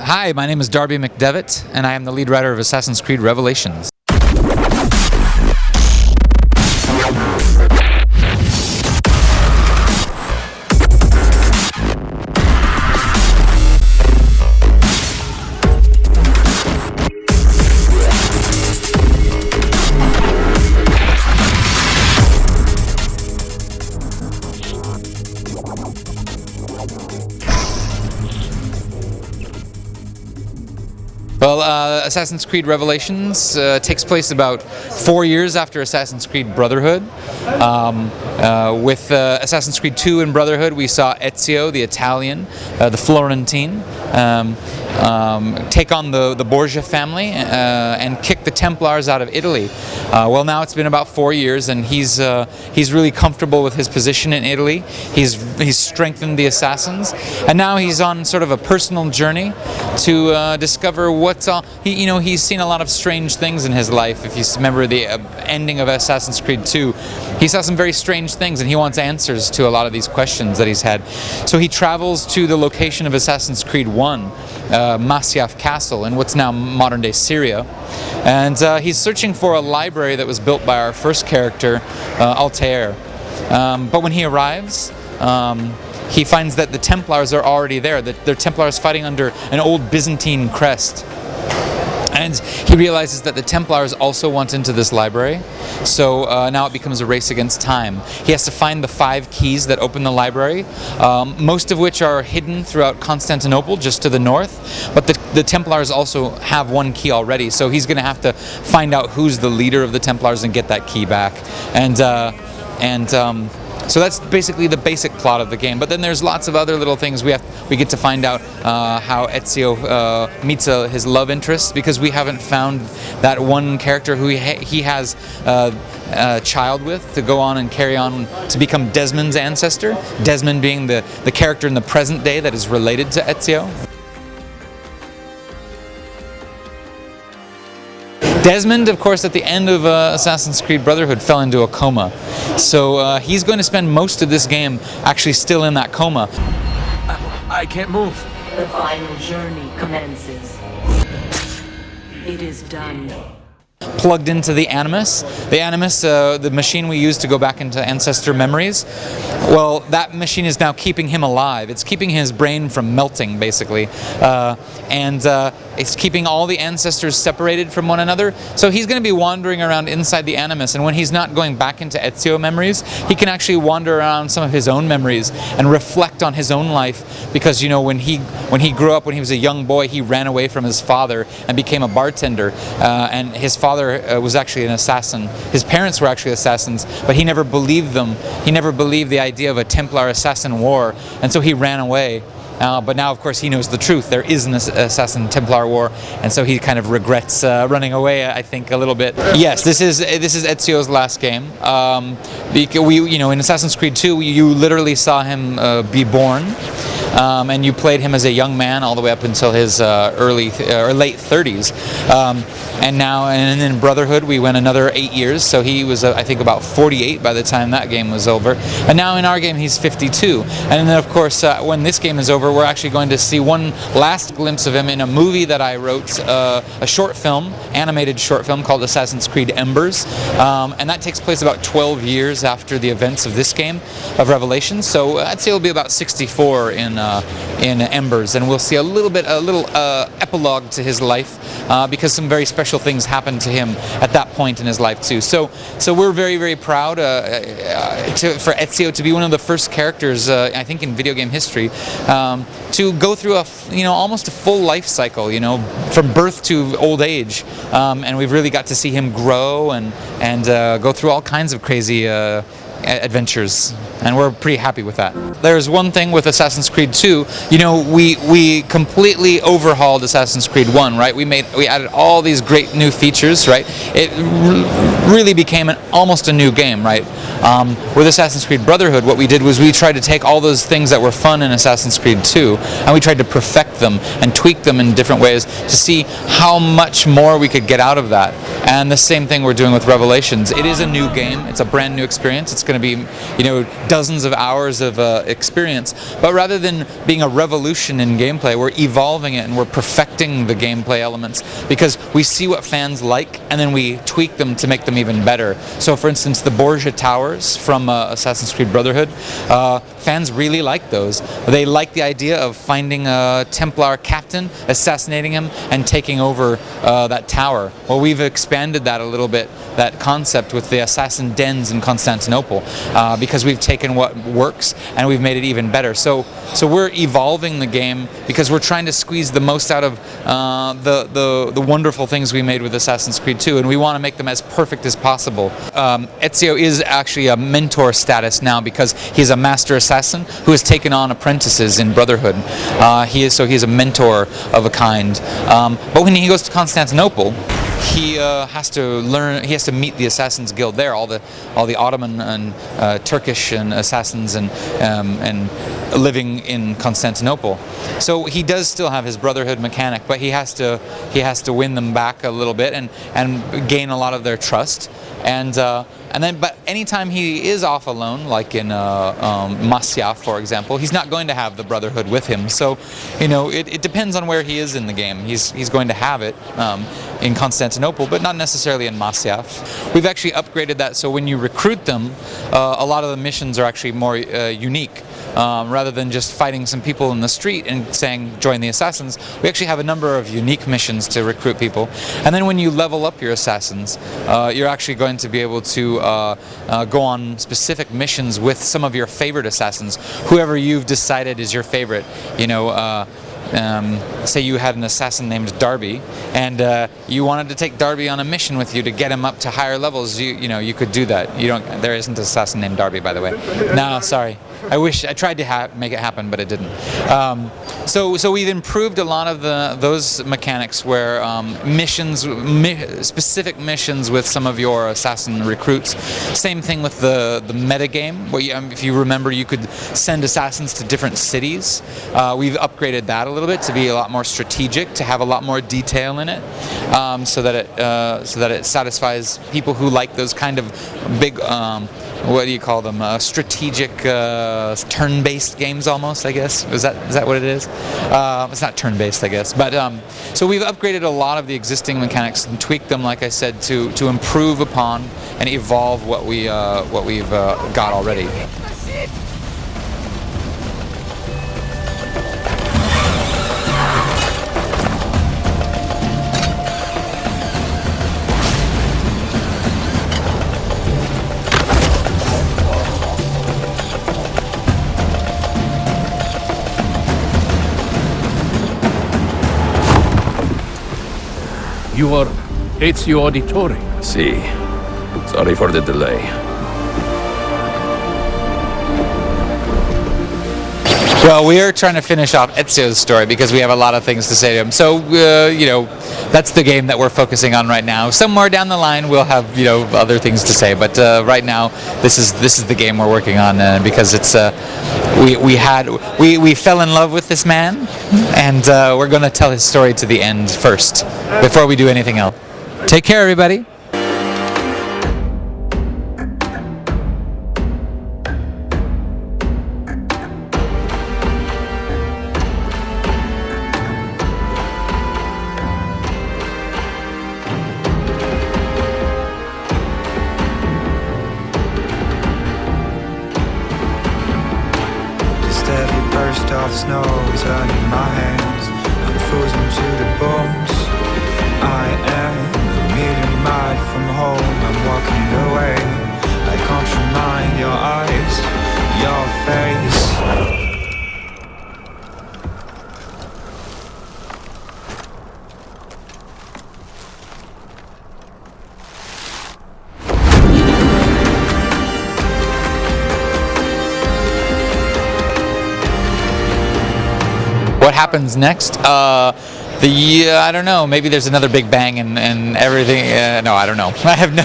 Hi, my name is Darbiego McDevitt, and I am the lead writer of Assassin's Creed Revelations. Well, Assassin's Creed Revelations takes place about 4 years after Assassin's Creed Brotherhood. With Assassin's Creed 2 and Brotherhood, we saw Ezio, the Italian, the Florentine, take on the Borgia family and kick the Templars out of Italy. Well, now it's been about 4 years, and he's really comfortable with his position in Italy. He's strengthened the assassins, and now he's on sort of a personal journey to discover what's all. He's seen a lot of strange things in his life. If you remember the ending of Assassin's Creed 2, he saw some very strange things, and he wants answers to a lot of these questions that he's had. So he travels to the location of Assassin's Creed 1. Masyaf Castle in what's now modern-day Syria, and he's searching for a library that was built by our first character, Altair. But when he arrives, he finds that the Templars are already there. That they're Templars fighting under an old Byzantine crest. And he realizes that the Templars also want into this library, so now it becomes a race against time. He has to find the 5 keys that open the library, most of which are hidden throughout Constantinople, just to the north, but the Templars also have 1 key already, so he's going to have to find out who's the leader of the Templars and get that key back. So that's basically the basic plot of the game. But then there's lots of other little things. We get to find out how Ezio meets his love interest, because we haven't found that one character who he has a child with to go on and carry on to become Desmond's ancestor. Desmond being the character in the present day that is related to Ezio. Desmond, of course, at the end of Assassin's Creed Brotherhood fell into a coma. So he's going to spend most of this game actually still in that coma. I can't move. The final journey commences. It is done. Plugged into the Animus. The Animus, the machine we use to go back into ancestor memories, well, that machine is now keeping him alive. It's keeping his brain from melting, basically. It's keeping all the ancestors separated from one another. So he's going to be wandering around inside the Animus, and when he's not going back into Ezio memories, he can actually wander around some of his own memories and reflect on his own life, because, you know, when he grew up, when he was a young boy, he ran away from his father and became a bartender, and his father was actually an assassin. His parents were actually assassins, but he never believed them. He never believed the idea of a Templar assassin war, and so he ran away. But now, of course, he knows the truth. There is an assassin-Templar war, and so he kind of regrets running away, I think, a little bit. Yes, this is Ezio's last game. In Assassin's Creed 2, you literally saw him be born, and you played him as a young man all the way up until his late 30s. And in Brotherhood, we went another 8 years, so he was, I think, about 48 by the time that game was over. And now in our game, he's 52. And then, of course, when this game is over, we're actually going to see one last glimpse of him in a movie that I wrote, a short film, animated short film called Assassin's Creed Embers. And that takes place about 12 years after the events of this game of Revelations. So I'd say it'll be about 64 in Embers, and we'll see a little epilogue to his life, because some very special things happened to him at that point in his life too. So we're very, very proud for Ezio to be one of the first characters, I think, in video game history to go through almost a full life cycle, from birth to old age, and we've really got to see him grow and go through all kinds of crazy adventures, and we're pretty happy with that. There's one thing with Assassin's Creed 2, we completely overhauled Assassin's Creed 1, right? We added all these great new features, right? It really became almost a new game, right? With Assassin's Creed Brotherhood, what we did was we tried to take all those things that were fun in Assassin's Creed 2, and we tried to perfect them and tweak them in different ways to see how much more we could get out of that. And the same thing we're doing with Revelations. It is a new game. It's a brand new experience. It's going to be, dozens of hours of experience. But rather than being a revolution in gameplay, we're evolving it and we're perfecting the gameplay elements because we see what fans like and then we tweak them to make them even better. So for instance, the Borgia Towers from Assassin's Creed Brotherhood, fans really like those. They like the idea of finding a Templar captain, assassinating him, and taking over that tower. Well, we've expanded that a little bit, that concept, with the assassin dens in Constantinople, because we've taken what works and we've made it even better. So we're evolving the game because we're trying to squeeze the most out of the wonderful things we made with Assassin's Creed 2, and we want to make them as perfect as possible. Ezio is actually a mentor status now because he's a master assassin who has taken on apprentices in Brotherhood. He's a mentor of a kind. But when he goes to Constantinople, he has to learn. He has to meet the Assassins Guild there, all the Ottoman and Turkish and assassins and living in Constantinople. So he does still have his Brotherhood mechanic, but he has to win them back a little bit and gain a lot of their trust. But anytime he is off alone, like in Masya, for example, he's not going to have the Brotherhood with him. So, it depends on where he is in the game. He's going to have it in Constantinople, but not necessarily in Masya. We've actually upgraded that so when you recruit them, a lot of the missions are actually more unique. Rather than just fighting some people in the street and saying join the assassins, we actually have a number of unique missions to recruit people. And then when you level up your assassins, you're actually going to be able to go on specific missions with some of your favorite assassins, whoever you've decided is your favorite. Say you had an assassin named Darby, and you wanted to take Darby on a mission with you to get him up to higher levels. You could do that. There isn't an assassin named Darby, by the way. No, sorry. I tried to make it happen, but it didn't. So we've improved a lot of those mechanics where specific missions with some of your assassin recruits. Same thing with the meta game, where if you remember, you could send assassins to different cities. We've upgraded that a little bit to be a lot more strategic, to have a lot more detail in it, so that it satisfies people who like those kind of big. What do you call them? Strategic, turn-based games, almost. I guess is that what it is? It's not turn-based, I guess. But so we've upgraded a lot of the existing mechanics and tweaked them, like I said, to improve upon and evolve what we've got already. You are Ezio Auditore. Si. Sorry for the delay. Well, we are trying to finish off Ezio's story because we have a lot of things to say to him. So, that's the game that we're focusing on right now. Somewhere down the line, we'll have other things to say. But right now, this is the game we're working on because it's we fell in love with this man, and we're going to tell his story to the end first before we do anything else. Take care, everybody. Burst of snow is burning my hands. I'm frozen to the bones. I am a million miles from home. I'm walking away. I can't remind your eyes, your face. What happens next? I don't know. Maybe there's another Big Bang and everything. No, I don't know. I have no.